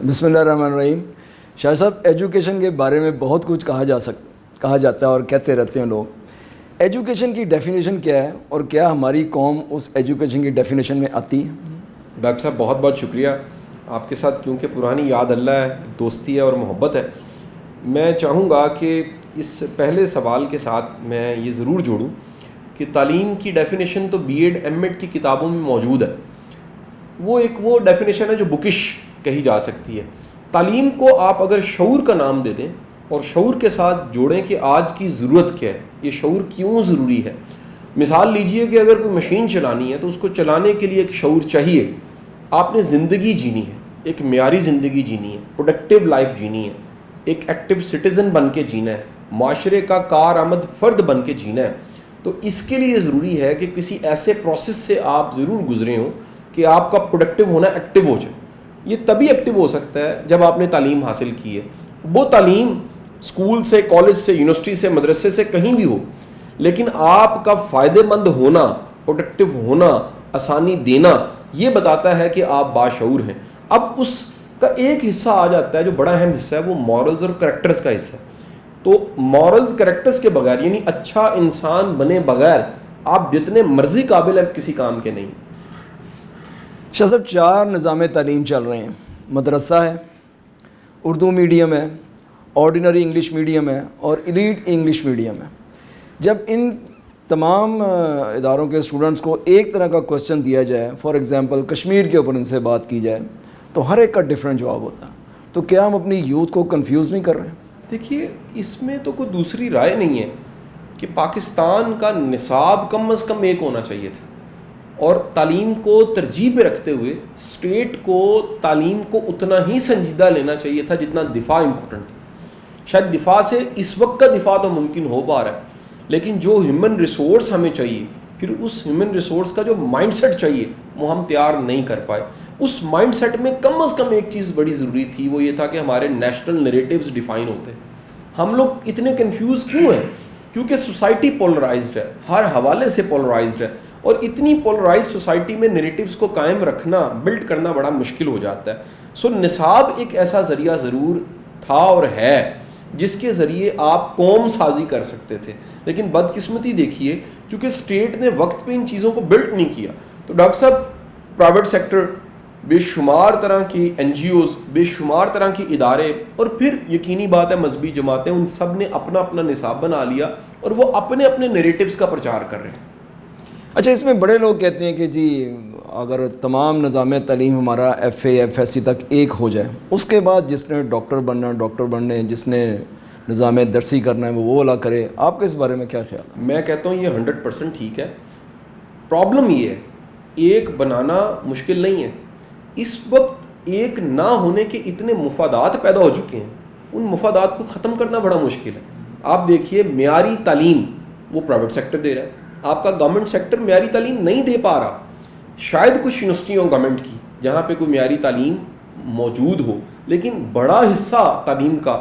بسم اللہ الرحمن الرحیم. شاہ صاحب, ایجوکیشن کے بارے میں بہت کچھ کہا جاتا ہے اور کہتے رہتے ہیں لوگ. ایجوکیشن کی ڈیفینیشن کیا ہے اور کیا ہماری قوم اس ایجوکیشن کی ڈیفینیشن میں آتی ہے؟ ڈاکٹر صاحب بہت بہت شکریہ آپ کے ساتھ, کیونکہ پرانی یاد اللہ ہے, دوستی ہے اور محبت ہے. میں چاہوں گا کہ اس پہلے سوال کے ساتھ میں یہ ضرور جوڑوں کہ تعلیم کی ڈیفینیشن تو بی ایڈ ایم ایڈ کی کتابوں میں موجود ہے. وہ ڈیفینیشن ہے جو بکش کہی جا سکتی ہے. تعلیم کو آپ اگر شعور کا نام دے دیں اور شعور کے ساتھ جوڑیں کہ آج کی ضرورت کیا ہے, یہ شعور کیوں ضروری ہے. مثال لیجئے کہ اگر کوئی مشین چلانی ہے تو اس کو چلانے کے لیے ایک شعور چاہیے. آپ نے زندگی جینی ہے, ایک معیاری زندگی جینی ہے, پروڈکٹیو لائف جینی ہے, ایک ایکٹیو سٹیزن بن کے جینا ہے, معاشرے کا کارآمد فرد بن کے جینا ہے. تو اس کے لیے ضروری ہے کہ کسی ایسے پروسیس سے آپ ضرور گزرے ہوں کہ آپ کا پروڈکٹیو ہونا ایکٹیو ہو جائے. یہ تبھی ایکٹیو ہو سکتا ہے جب آپ نے تعلیم حاصل کی ہے. وہ تعلیم اسکول سے, کالج سے, یونیورسٹی سے, مدرسے سے کہیں بھی ہو, لیکن آپ کا فائدہ مند ہونا, پروڈکٹیو ہونا, آسانی دینا, یہ بتاتا ہے کہ آپ باشعور ہیں. اب اس کا ایک حصہ آ جاتا ہے جو بڑا اہم حصہ ہے, وہ مورلز اور کریکٹرز کا حصہ ہے. تو مورلز کریکٹرز کے بغیر, یعنی اچھا انسان بنے بغیر آپ جتنے مرضی قابل ہیں کسی کام کے نہیں. شاہ صاحب, 4 نظام تعلیم چل رہے ہیں. مدرسہ ہے, اردو میڈیم ہے, آرڈینری انگلش میڈیم ہے اور ایلیٹ انگلش میڈیم ہے. جب ان تمام اداروں کے اسٹوڈنٹس کو ایک طرح کا کوسچن دیا جائے, فار ایگزامپل کشمیر کے اوپر ان سے بات کی جائے, تو ہر ایک کا ڈفرینٹ جواب ہوتا ہے. تو کیا ہم اپنی یوتھ کو کنفیوز نہیں کر رہے ہیں؟ دیکھیے, اس میں تو کوئی دوسری رائے نہیں ہے کہ پاکستان کا نصاب کم از کم ایک ہونا چاہیے تھا, اور تعلیم کو ترجیح پہ رکھتے ہوئے اسٹیٹ کو تعلیم کو اتنا ہی سنجیدہ لینا چاہیے تھا جتنا دفاع امپورٹنٹ تھا. شاید دفاع سے اس وقت کا دفاع تو ممکن ہو پا رہا ہے, لیکن جو ہیومن ریسورس ہمیں چاہیے, پھر اس ہیومن ریسورس کا جو مائنڈ سیٹ چاہیے, وہ ہم تیار نہیں کر پائے. اس مائنڈ سیٹ میں کم از کم ایک چیز بڑی ضروری تھی, وہ یہ تھا کہ ہمارے نیشنل نیریٹیوز ڈیفائن ہوتے. ہم لوگ اتنے کنفیوز کیوں ہیں؟ کیونکہ سوسائٹی پولرائزڈ ہے, ہر حوالے سے پولرائزڈ ہے, اور اتنی پولرائز سوسائٹی میں نیریٹیوز کو قائم رکھنا, بلڈ کرنا بڑا مشکل ہو جاتا ہے. سو نصاب ایک ایسا ذریعہ ضرور تھا اور ہے جس کے ذریعے آپ قوم سازی کر سکتے تھے, لیکن بدقسمتی دیکھیے کیونکہ اسٹیٹ نے وقت پہ ان چیزوں کو بلڈ نہیں کیا. تو ڈاکٹر صاحب, پرائیویٹ سیکٹر, بے شمار طرح کی این جی اوز, بے شمار طرح کے ادارے, اور پھر یقینی بات ہے مذہبی جماعتیں, ان سب نے اپنا اپنا نصاب بنا لیا اور وہ اپنے اپنے نیریٹیوز کا پرچار کر رہے ہیں. اچھا, اس میں بڑے لوگ کہتے ہیں کہ جی اگر تمام نظام تعلیم ہمارا F A F S C تک ایک ہو جائے, اس کے بعد جس نے ڈاکٹر بننا, جس نے نظام درسی کرنا ہے وہ والا کرے. آپ کے اس بارے میں کیا خیال ہے؟ میں کہتا ہوں یہ 100% ٹھیک ہے. پرابلم یہ ہے, ایک بنانا مشکل نہیں ہے. اس وقت ایک نہ ہونے کے اتنے مفادات پیدا ہو چکے ہیں, ان مفادات کو ختم کرنا بڑا مشکل ہے. آپ دیکھیے, معیاری تعلیم وہ پرائیویٹ سیکٹر دے رہا ہے, آپ کا گورنمنٹ سیکٹر معیاری تعلیم نہیں دے پا رہا. شاید کچھ یونیورسٹیوں گورنمنٹ کی جہاں پہ کوئی معیاری تعلیم موجود ہو, لیکن بڑا حصہ تعلیم کا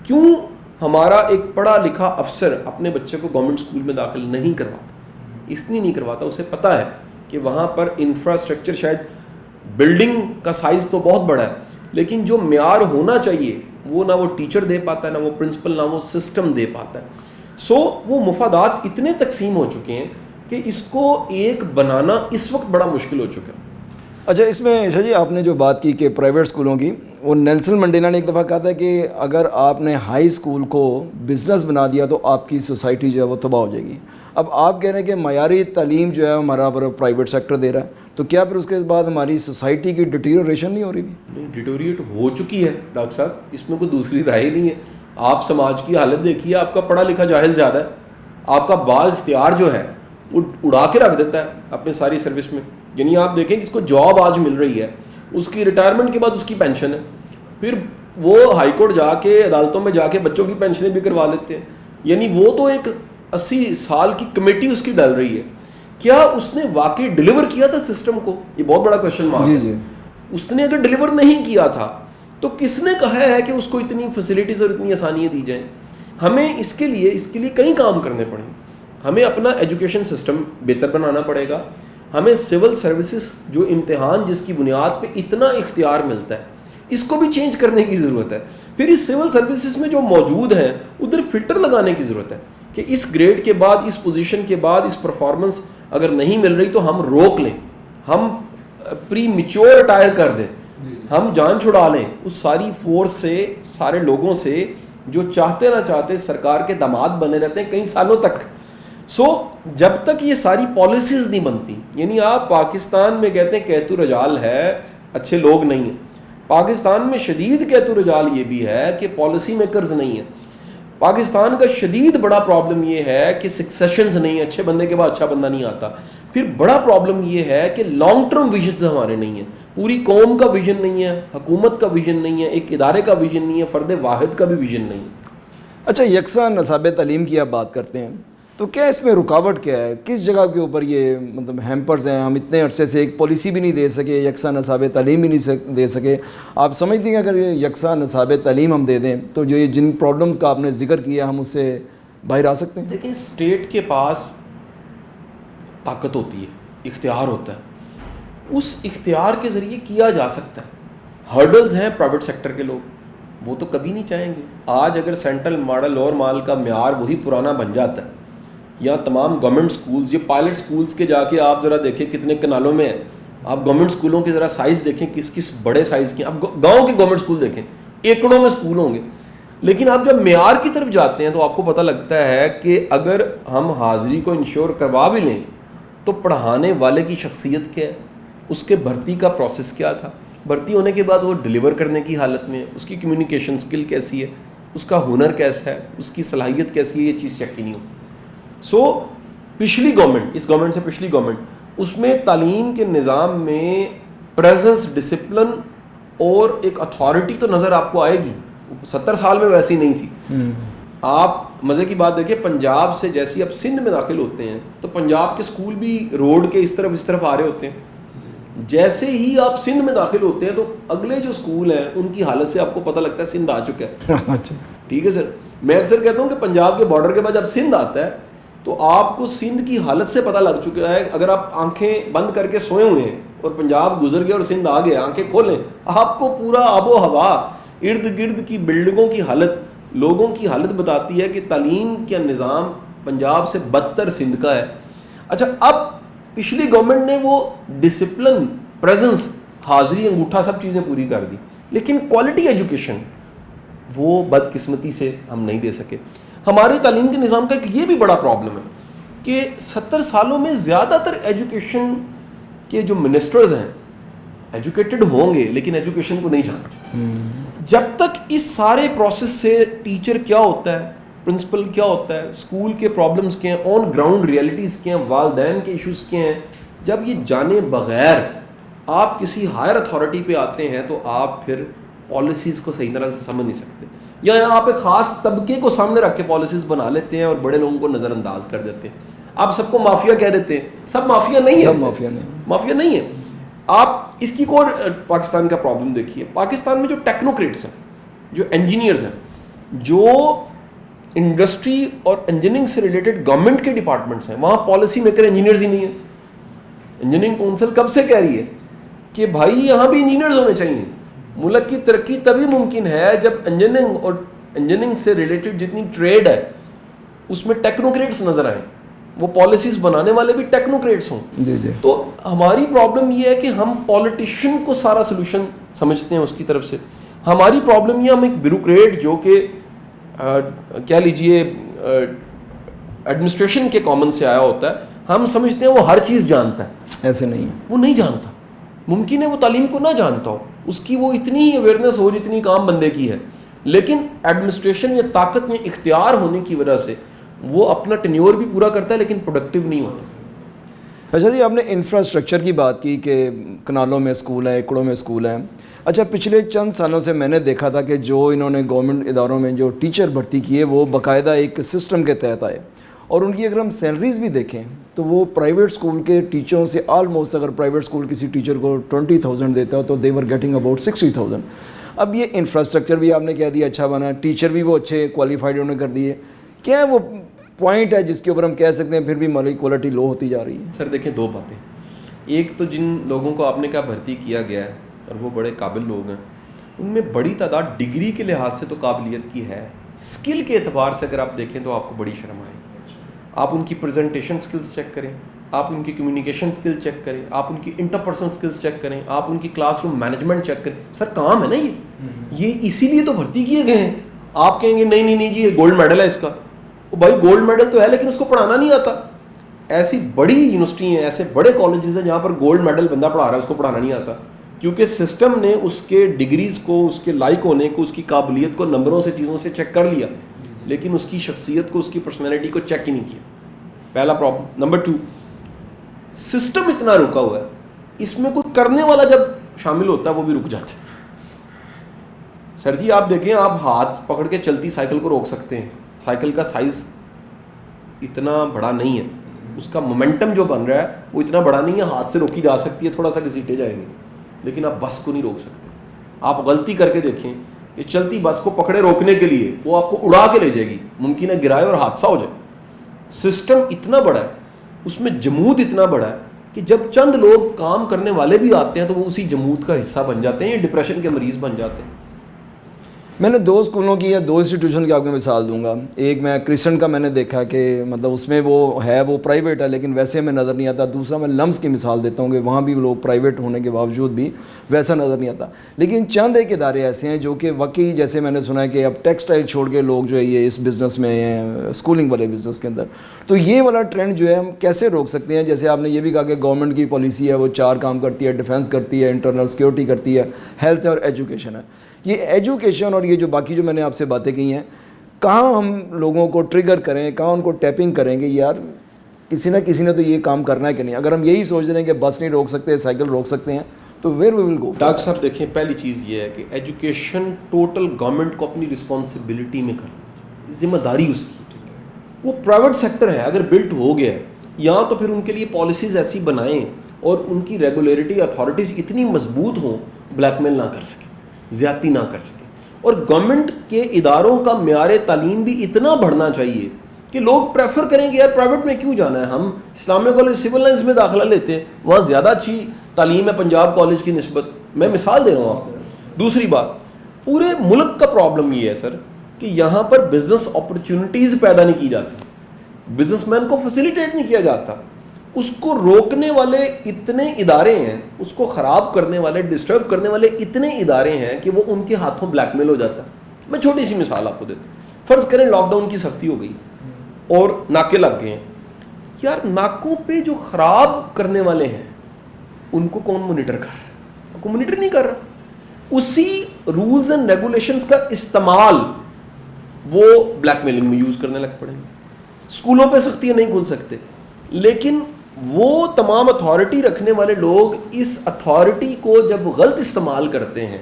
کیوں ہمارا ایک پڑھا لکھا افسر اپنے بچے کو گورنمنٹ اسکول میں داخل نہیں کرواتا؟ اس لیے نہیں کرواتا, اسے پتہ ہے کہ وہاں پر انفراسٹرکچر, شاید بلڈنگ کا سائز تو بہت بڑا ہے, لیکن جو معیار ہونا چاہیے وہ نہ وہ ٹیچر دے پاتا ہے, نہ وہ پرنسپل, نہ وہ سسٹم دے پاتا ہے. سو وہ مفادات اتنے تقسیم ہو چکے ہیں کہ اس کو ایک بنانا اس وقت بڑا مشکل ہو چکا ہے. اچھا, اس میں شاہ جی آپ نے جو بات کی کہ پرائیویٹ اسکولوں کی, وہ نیلسن منڈیلا نے ایک دفعہ کہا تھا کہ اگر آپ نے ہائی اسکول کو بزنس بنا دیا تو آپ کی سوسائٹی جو ہے وہ تباہ ہو جائے گی. اب آپ کہہ رہے ہیں کہ معیاری تعلیم جو ہے ہمارا پرائیویٹ سیکٹر دے رہا ہے, تو کیا پھر اس کے بعد ہماری سوسائٹی کی ڈیٹیریوریشن نہیں ہو رہی بھی؟ نہیں, ڈیٹوریٹ ہو چکی ہے ڈاکٹر صاحب, اس میں کوئی دوسری رائے نہیں ہے. آپ سماج کی حالت دیکھیے, آپ کا پڑھا لکھا جاہل زیادہ ہے, آپ کا با اختیار جو ہے وہ اڑا کے رکھ دیتا ہے اپنے ساری سروس میں. یعنی آپ دیکھیں جس کو جاب آج مل رہی ہے, اس کی ریٹائرمنٹ کے بعد اس کی پینشن ہے, پھر وہ ہائی کورٹ جا کے, عدالتوں میں جا کے بچوں کی پینشنیں بھی کروا لیتے ہیں. یعنی وہ تو ایک 80 سال کی کمیٹی اس کی ڈل رہی ہے. کیا اس نے واقعی ڈلیور کیا تھا سسٹم کو؟ یہ بہت بڑا کوشچن مارک ہے. اس نے اگر ڈلیور نہیں کیا تھا تو کس نے کہا ہے کہ اس کو اتنی فیسلٹیز اور اتنی آسانیاں دی جائیں؟ ہمیں اس کے لیے کئی کام کرنے پڑیں. ہمیں اپنا ایجوکیشن سسٹم بہتر بنانا پڑے گا. ہمیں سول سروسز جو امتحان جس کی بنیاد پہ اتنا اختیار ملتا ہے, اس کو بھی چینج کرنے کی ضرورت ہے. پھر اس سول سروسز میں جو موجود ہیں ادھر فلٹر لگانے کی ضرورت ہے کہ اس گریڈ کے بعد, اس پوزیشن کے بعد اس پرفارمنس اگر نہیں مل رہی تو ہم روک لیں, ہم پری میچور ریٹائر کر دیں, ہم جان چھڑا لیں اس ساری فورس سے, سارے لوگوں سے جو چاہتے نہ چاہتے سرکار کے داماد بنے رہتے ہیں کئی سالوں تک. جب تک یہ ساری پالیسیز نہیں بنتی, یعنی آپ پاکستان میں کہتے ہیں قحط و رجال ہے, اچھے لوگ نہیں ہیں. پاکستان میں شدید قحط و رجال یہ بھی ہے کہ پالیسی میکرز نہیں ہیں. پاکستان کا شدید بڑا پرابلم یہ ہے کہ سکسیشنز نہیں ہیں, اچھے بندے کے بعد اچھا بندہ نہیں آتا. پھر بڑا پرابلم یہ ہے کہ لانگ ٹرم ویژنز ہمارے نہیں ہیں, پوری قوم کا ویژن نہیں ہے, حکومت کا ویژن نہیں ہے, ایک ادارے کا ویژن نہیں ہے, فرد واحد کا بھی ویژن نہیں ہے. اچھا, یکساں نصاب تعلیم کی آپ بات کرتے ہیں تو کیا اس میں رکاوٹ کیا ہے, کس جگہ کے اوپر یہ مطلب ہیمپرز ہیں؟ ہم اتنے عرصے سے ایک پالیسی بھی نہیں دے سکے, یکساں نصاب تعلیم بھی نہیں دے سکے. آپ سمجھتے ہیں کہ اگر یہ یکساں نصاب تعلیم ہم دے دیں تو جو یہ جن پرابلمز کا آپ نے ذکر کیا ہم اس سے باہر آ سکتے ہیں؟ دیکھیں, اسٹیٹ کے پاس طاقت ہوتی ہے, اختیار ہوتا ہے, اس اختیار کے ذریعے کیا جا سکتا ہے. ہرڈلز ہیں پرائیویٹ سیکٹر کے لوگ, وہ تو کبھی نہیں چاہیں گے. آج اگر سینٹرل ماڈل اور مال کا معیار وہی پرانا بن جاتا ہے, یا تمام گورنمنٹ سکولز, یہ پائلٹ سکولز کے جا کے آپ ذرا دیکھیں کتنے کنالوں میں ہیں, آپ گورنمنٹ سکولوں کے ذرا سائز دیکھیں کس بڑے سائز کی, آپ گاؤں کے گورنمنٹ سکول دیکھیں ایکڑوں میں سکول ہوں گے. لیکن آپ جب معیار کی طرف جاتے ہیں تو آپ کو پتہ لگتا ہے کہ اگر ہم حاضری کو انشور کروا بھی لیں تو پڑھانے والے کی شخصیت کیا ہے, اس کے بھرتی کا پروسیس کیا تھا, بھرتی ہونے کے بعد وہ ڈلیور کرنے کی حالت میں ہے, اس کی کمیونیکیشن سکل کیسی ہے, اس کا ہنر کیسا ہے, اس کی صلاحیت کیسی ہے, یہ چیز چیک ہی نہیں ہوتی. پچھلی گورنمنٹ, اس گورنمنٹ سے پچھلی گورنمنٹ, اس میں تعلیم کے نظام میں پریزنس, ڈسپلن اور ایک اتھارٹی تو نظر آپ کو آئے گی. 70 سال میں ویسی نہیں تھی. آپ مزے کی بات دیکھیں, پنجاب سے جیسے اب سندھ میں داخل ہوتے ہیں تو پنجاب کے سکول بھی روڈ کے اس طرف آ رہے ہوتے ہیں. جیسے ہی آپ سندھ میں داخل ہوتے ہیں تو اگلے جو سکول ہیں ان کی حالت سے آپ کو پتہ لگتا ہے سندھ آ چکا ہے. ٹھیک ہے سر, میں اکثر کہتا ہوں کہ پنجاب کے بارڈر کے بعد جب سندھ آتا ہے تو آپ کو سندھ کی حالت سے پتہ لگ چکا ہے. اگر آپ آنکھیں بند کر کے سوئے ہوئے ہیں اور پنجاب گزر گیا اور سندھ آ گیا, آنکھیں کھولیں, آپ کو پورا آب و ہوا, ارد گرد کی بلڈنگوں کی حالت, لوگوں کی حالت بتاتی ہے کہ تعلیم کا نظام پنجاب سے بدتر سندھ کا ہے. اچھا, اب پچھلی گورنمنٹ نے وہ ڈسپلن, پریزنس, حاضری, انگوٹھا سب چیزیں پوری کر دی, لیکن کوالٹی ایجوکیشن وہ بدقسمتی سے ہم نہیں دے سکے. ہمارے تعلیم کے نظام کا ایک یہ بھی بڑا پرابلم ہے کہ 70 سالوں میں زیادہ تر ایجوکیشن کے جو منسٹرز ہیں ایجوکیٹڈ ہوں گے لیکن ایجوکیشن کو نہیں جانتے. جب تک اس سارے پروسیس سے ٹیچر کیا ہوتا ہے, پرنسپل کیا ہوتا ہے, اسکول کے پرابلمس کیا ہیں, آن گراؤنڈ ریئلٹیز کیا ہیں, والدین کے ایشوز کیا ہیں, جب یہ جانے بغیر آپ کسی ہائر اتھارٹی پہ آتے ہیں تو آپ پھر پالیسیز کو صحیح طرح سے سمجھ نہیں سکتے, یا آپ ایک خاص طبقے کو سامنے رکھ کے پالیسیز بنا لیتے ہیں اور بڑے لوگوں کو نظر انداز کر دیتے ہیں. آپ سب کو مافیا کہہ دیتے ہیں, سب مافیا نہیں ہے, مافیا نہیں ہے. آپ اس کی کو پاکستان کا پرابلم دیکھیے, پاکستان میں جو ٹیکنوکریٹس ہیں, جو انجینئرز ہیں, جو انڈسٹری اور انجینئرنگ سے ریلیٹڈ گورنمنٹ کے ڈپارٹمنٹس ہیں, وہاں پالیسی میکر انجینئرز ہی نہیں ہیں. انجینئرنگ کونسل کب سے کہہ رہی ہے کہ بھائی یہاں بھی انجینئرز ہونے چاہیے. ملک کی ترقی تبھی ممکن ہے جب انجینئرنگ اور انجینئرنگ سے ریلیٹڈ جتنی ٹریڈ ہے اس میں ٹیکنوکریٹس نظر آئیں, وہ پالیسیز بنانے والے بھی ٹیکنوکریٹس ہوں. تو ہماری پرابلم یہ ہے کہ ہم پولیٹیشین کو سارا سلوشن سمجھتے ہیں اس کی طرف سے. ہماری پرابلم یہ, ہم ایک بیوروکریٹ جو کہ کیا لیجئے ایڈمنسٹریشن کے کامن سے آیا ہوتا ہے, ہم سمجھتے ہیں وہ ہر چیز جانتا ہے. ایسے نہیں, وہ نہیں جانتا. ممکن ہے وہ تعلیم کو نہ جانتا ہو, اس کی وہ اتنی ہی اویئرنیس ہو جتنی کام بندے کی ہے, لیکن ایڈمنسٹریشن یا طاقت میں اختیار ہونے کی وجہ سے وہ اپنا ٹینیور بھی پورا کرتا ہے لیکن پروڈکٹیو نہیں ہوتا. اچھا جی, آپ نے انفراسٹرکچر کی بات کی کہ کنالوں میں اسکول ہیں, ایکڑوں میں اسکول ہیں. اچھا, پچھلے چند سالوں سے میں نے دیکھا تھا کہ جو انہوں نے گورنمنٹ اداروں میں جو ٹیچر بھرتی کیے وہ باقاعدہ ایک سسٹم کے تحت آئے, اور ان کی اگر ہم سیلریز بھی دیکھیں تو وہ پرائیویٹ اسکول کے ٹیچروں سے آلموسٹ, اگر پرائیویٹ اسکول کسی ٹیچر کو 20,000 دیتا ہو تو دے ور گیٹنگ اباؤٹ 60,000. اب یہ انفراسٹرکچر بھی آپ نے کہہ دیا اچھا بنا, ٹیچر بھی وہ اچھے کوالیفائڈ انہوں نے کر دیے. کیا وہ پوائنٹ ہے جس کے اوپر ہم کہہ سکتے ہیں پھر بھی مالی کوالٹی لو ہوتی جا رہی ہے؟ سر دیکھیں, دو باتیں. ایک تو جن لوگوں کو آپ نے کہا بھرتی کیا گیا ہے اور وہ بڑے قابل لوگ ہیں, ان میں بڑی تعداد ڈگری کے لحاظ سے تو قابلیت کی ہے, اسکل کے اعتبار سے اگر آپ دیکھیں تو آپ کو بڑی شرم آئے گی. آپ ان کی پریزنٹیشن سکلز چیک کریں, آپ ان کی کمیونیکیشن سکل چیک کریں, آپ ان کی انٹرپرسنل سکلز چیک کریں, آپ ان کی کلاس روم مینجمنٹ چیک کریں. سر کام ہے نا یہ اسی لیے تو بھرتی کیے گئے ہیں. آپ کہیں گے نہیں جی یہ گولڈ میڈل ہے اس کا. وہ بھائی گولڈ میڈل تو ہے لیکن اس کو پڑھانا نہیں آتا. ایسی بڑی یونیورسٹی ہیں, ایسے بڑے کالجز ہیں جہاں پر گولڈ میڈل بندہ پڑھا رہا ہے, اس کو پڑھانا نہیں آتا, کیونکہ سسٹم نے اس کے ڈگریز کو, اس کے لائق ہونے کو, اس کی قابلیت کو نمبروں سے چیزوں سے چیک کر لیا, لیکن اس کی شخصیت کو, اس کی پرسنالٹی کو چیک ہی نہیں کیا. پہلا پرابلم. نمبر 2, سسٹم اتنا رکا ہوا ہے, اس میں کوئی کرنے والا جب شامل ہوتا ہے وہ بھی رک جاتا ہے. سر جی آپ دیکھیں, آپ ہاتھ پکڑ کے چلتی سائیکل کو روک سکتے ہیں, سائیکل کا سائز اتنا بڑا نہیں ہے, اس کا مومنٹم جو بن رہا ہے وہ اتنا بڑا نہیں ہے, ہاتھ سے روکی جا سکتی ہے, تھوڑا سا گھسیٹے جائیں گے, لیکن آپ بس کو نہیں روک سکتے. آپ غلطی کر کے دیکھیں کہ چلتی بس کو پکڑے روکنے کے لیے وہ آپ کو اڑا کے لے جائے گی, ممکن ہے گرائے اور حادثہ ہو جائے. سسٹم اتنا بڑا ہے, اس میں جمود اتنا بڑا ہے کہ جب چند لوگ کام کرنے والے بھی آتے ہیں تو وہ اسی جمود کا حصہ بن جاتے ہیں, یا ڈپریشن کے مریض بن جاتے ہیں. میں نے 2 اسکولوں کی یا 2 انسٹیٹیوشن کی آپ کو مثال دوں گا. ایک میں کرسچن کا میں نے دیکھا کہ مطلب اس میں وہ پرائیویٹ ہے لیکن ویسے ہمیں نظر نہیں آتا. دوسرا میں لمس کی مثال دیتا ہوں کہ وہاں بھی لوگ پرائیویٹ ہونے کے باوجود بھی ویسا نظر نہیں آتا. لیکن چند ایک ادارے ایسے ہیں جو کہ واقعی, جیسے میں نے سنا ہے کہ اب ٹیکسٹائل چھوڑ کے لوگ جو ہے یہ اس بزنس میں ہیں, اسکولنگ والے بزنس کے اندر. تو یہ والا ٹرینڈ جو ہے ہم کیسے روک سکتے ہیں؟ جیسے آپ نے یہ بھی کہا کہ گورنمنٹ کی پالیسی ہے, وہ 4 کام کرتی ہے, ڈیفینس کرتی ہے, انٹرنل سیکورٹی کرتی ہے, ہیلتھ اور ایجوکیشن ہے. یہ ایجوکیشن اور یہ جو باقی جو میں نے آپ سے باتیں کی ہیں, کہاں ہم لوگوں کو ٹریگر کریں, کہاں ان کو ٹیپنگ کریں کہ یار کسی نہ کسی نے تو یہ کام کرنا ہے کہ نہیں؟ اگر ہم یہی سوچ رہے ہیں کہ بس نہیں روک سکتے, سائیکل روک سکتے ہیں, تو where we will go? Doctor صاحب دیکھیں, پہلی چیز یہ ہے کہ ایجوکیشن ٹوٹل گورنمنٹ کو اپنی رسپانسبلٹی میں کرنا, ذمہ داری اس کی. وہ پرائیویٹ سیکٹر ہے, اگر بلٹ ہو گیا ہے یہاں تو پھر ان کے لیے پالیسیز ایسی بنائیں اور ان کی ریگولیٹری اتھارٹیز اتنی مضبوط ہوں, بلیک میل نہ کر سکیں, زیادتی نہ کر سکیں. اور گورنمنٹ کے اداروں کا معیار تعلیم بھی اتنا بڑھنا چاہیے کہ لوگ پریفر کریں کہ یار پرائیویٹ میں کیوں جانا ہے, ہم اسلامیہ کالج سول لائنس میں داخلہ لیتے ہیں, وہاں زیادہ اچھی تعلیم ہے پنجاب کالج کی نسبت. میں مثال دے رہا ہوں آپ کو. دوسری بات, پورے ملک کا پرابلم یہ ہے سر کہ یہاں پر بزنس اپرچونٹیز پیدا نہیں کی جاتی, بزنس مین کو فیسیلیٹیٹ نہیں کیا جاتا. اس کو روکنے والے اتنے ادارے ہیں, اس کو خراب کرنے والے, ڈسٹرب کرنے والے اتنے ادارے ہیں کہ وہ ان کے ہاتھوں بلیک میل ہو جاتا ہے. میں چھوٹی سی مثال آپ کو دیتا ہوں. فرض کریں لاک ڈاؤن کی سختی ہو گئی اور ناکے لگ گئے ہیں. یار ناکوں پہ جو خراب کرنے والے ہیں ان کو کون مانیٹر کر رہا ہے؟ کو مانیٹر نہیں کر رہا. اسی رولز اینڈ ریگولیشنز کا استعمال وہ بلیک میلنگ میں یوز کرنے لگ پڑیں گے. اسکولوں پہ سختیاں نہیں کھول سکتے, لیکن وہ تمام اتھارٹی رکھنے والے لوگ اس اتھارٹی کو جب غلط استعمال کرتے ہیں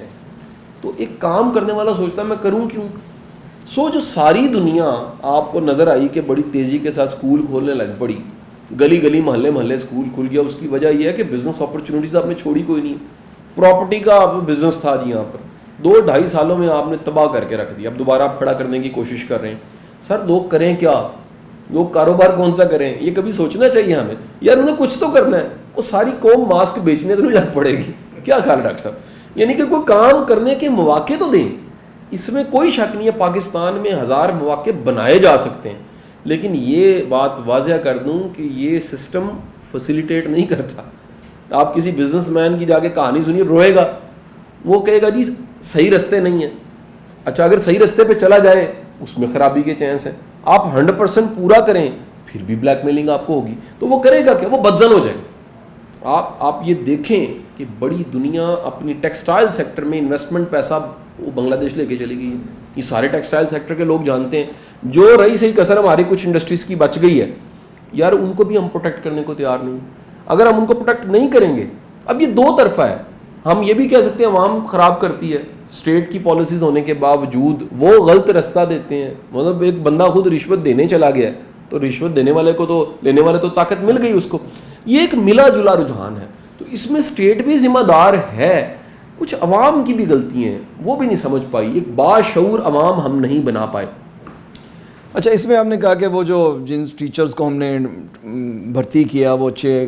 تو ایک کام کرنے والا سوچتا ہے میں کروں کیوں. جو ساری دنیا آپ کو نظر آئی کہ بڑی تیزی کے ساتھ اسکول کھولنے لگ پڑی, گلی گلی محلے محلے اسکول کھل گیا, اس کی وجہ یہ ہے کہ بزنس اپرچونیٹیز آپ نے چھوڑی کوئی نہیں. پراپرٹی کا آپ بزنس تھا جی, یہاں پر 2-2.5 سالوں میں آپ نے تباہ کر کے رکھ دیا. اب دوبارہ آپ کھڑا کرنے کی کوشش کر رہے ہیں. سر لوگ کریں کیا, لوگ کاروبار کون سا کریں؟ یہ کبھی سوچنا چاہیے ہمیں. یار انہیں کچھ تو کرنا ہے. وہ ساری قوم ماسک بیچنے تو نہیں لگ پڑے گی. کیا خیال ڈاکٹر صاحب؟ یعنی کہ کوئی کام کرنے کے مواقع تو دیں. اس میں کوئی شک نہیں ہے پاکستان میں 1000 مواقع بنائے جا سکتے ہیں, لیکن یہ بات واضح کر دوں کہ یہ سسٹم فیسیلیٹیٹ نہیں کرتا. آپ کسی بزنس مین کی جا کے کہانی سنیے, روئے گا, وہ کہے گا جی صحیح رستے نہیں ہیں. اچھا اگر صحیح رستے پہ چلا جائے اس میں خرابی کے چانس ہیں. آپ 100% پورا کریں پھر بھی بلیک میلنگ آپ کو ہوگی, تو وہ کرے گا کہ وہ بدزن ہو جائے. آپ یہ دیکھیں کہ بڑی دنیا اپنی ٹیکسٹائل سیکٹر میں انویسٹمنٹ پیسہ وہ بنگلہ دیش لے کے چلی گئی. یہ سارے ٹیکسٹائل سیکٹر کے لوگ جانتے ہیں. جو رہی صحیح کسر ہماری کچھ انڈسٹریز کی بچ گئی ہے, یار ان کو بھی ہم پروٹیکٹ کرنے کو تیار نہیں. اگر ہم ان کو پروٹیکٹ نہیں کریں گے, اب یہ 2 طرفہ ہے. ہم یہ بھی کہہ سکتے ہیں عوام خراب کرتی ہے, اسٹیٹ کی پالیسیز ہونے کے باوجود وہ غلط رستہ دیتے ہیں. مطلب ایک بندہ خود رشوت دینے چلا گیا ہے تو رشوت دینے والے کو تو لینے والے تو طاقت مل گئی اس کو. یہ ایک ملا جلا رجحان ہے. تو اس میں اسٹیٹ بھی ذمہ دار ہے, کچھ عوام کی بھی غلطی ہیں, وہ بھی نہیں سمجھ پائی. ایک باشعور عوام ہم نہیں بنا پائے. اچھا اس میں آپ نے کہا کہ وہ جو جن ٹیچرز کو ہم نے بھرتی کیا وہ اچھے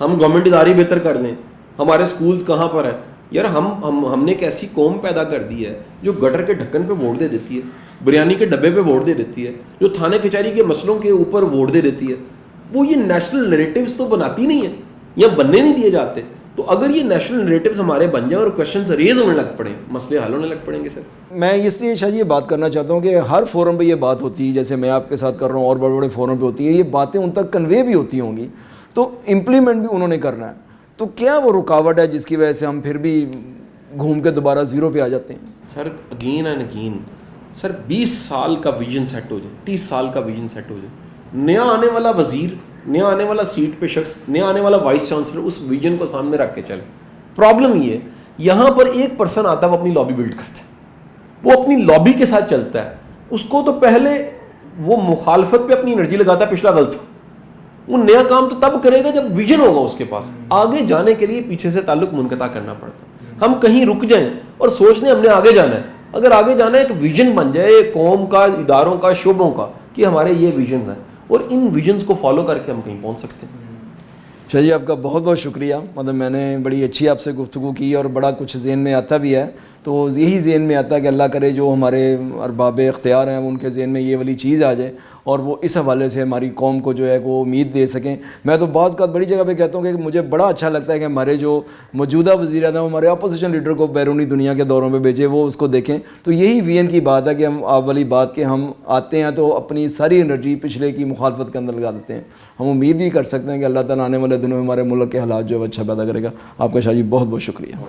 ہم گورنمنٹ ادارے بہتر کر لیں, ہمارے سکولز کہاں پر ہیں. یار ہم نے ایک ایسی قوم پیدا کر دی ہے جو گٹر کے ڈھکن پہ ووٹ دے دیتی ہے, بریانی کے ڈبے پہ ووٹ دے دیتی ہے, جو تھانے کچہری کے مسئلوں کے اوپر ووٹ دے دیتی ہے. وہ یہ نیشنل نریٹیوز تو بناتی نہیں ہے یا بننے نہیں دیے جاتے. تو اگر یہ نیشنل نریٹیوز ہمارے بن جائیں اور کویشچنز ریز ہونے لگ پڑیں, مسئلے حل ہونے لگ پڑیں گے سر. میں اس لیے شاید یہ بات کرنا چاہتا ہوں کہ ہر فورم پہ یہ بات ہوتی ہے, جیسے میں آپ کے ساتھ کر رہا ہوں اور بڑے بڑے فورم پہ ہوتی ہے, یہ باتیں ان تک کنوے بھی ہوتی ہوں گی, تو امپلیمنٹ بھی انہوں نے کرنا ہے. تو کیا وہ رکاوٹ ہے جس کی وجہ سے ہم پھر بھی گھوم کے دوبارہ زیرو پہ آ جاتے ہیں؟ سر اگین اینڈ اگین سر 20 سال کا ویژن سیٹ ہو جائے, 30 سال کا ویژن سیٹ ہو جائے, نیا آنے والا وزیر, نیا آنے والا سیٹ پہ شخص, نیا آنے والا وائس چانسلر اس ویژن کو سامنے رکھ کے چلے. پرابلم یہ ہے یہاں پر ایک پرسن آتا ہے, وہ اپنی لابی بلڈ کرتا ہے, وہ اپنی لابی کے ساتھ چلتا ہے. اس کو تو پہلے وہ مخالفت پہ اپنی انرجی لگاتا ہے, پچھلا غلط. وہ نیا کام تو تب کرے گا جب ویژن ہوگا اس کے پاس. آگے جانے کے لیے پیچھے سے تعلق منقطع کرنا پڑتا ہے. ہم کہیں رک جائیں اور سوچ لیں ہم نے آگے جانا ہے. اگر آگے جانا ہے ایک ویژن بن جائے قوم کا, اداروں کا, شعبوں کا, کہ ہمارے یہ ویژنز ہیں, اور ان ویژنز کو فالو کر کے ہم کہیں پہنچ سکتے ہیں. شاہ جی آپ کا بہت بہت شکریہ. مطلب میں نے بڑی اچھی آپ سے گفتگو کی اور بڑا کچھ ذہن میں آتا بھی ہے. تو یہی ذہن میں آتا ہے کہ اللہ کرے جو ہمارے ارباب اختیار ہیں ان کے ذہن میں یہ والی چیز آ جائے اور وہ اس حوالے سے ہماری قوم کو جو ہے وہ امید دے سکیں. میں تو بعض کا بڑی جگہ پہ کہتا ہوں کہ مجھے بڑا اچھا لگتا ہے کہ ہمارے جو موجودہ وزیر اعظم ہمارے اپوزیشن لیڈر کو بیرونی دنیا کے دوروں پہ بھیجے, وہ اس کو دیکھیں. تو یہی وی این کی بات ہے کہ ہم آپ والی بات کہ ہم آتے ہیں تو اپنی ساری انرجی پچھلے کی مخالفت کے اندر لگا دیتے ہیں. ہم امید بھی کر سکتے ہیں کہ اللہ تعالیٰ آنے والے دنوں میں ہمارے ملک کے حالات جو ہے اچھا پیدا کرے گا. آپ کا شاہ جی بہت بہت شکریہ.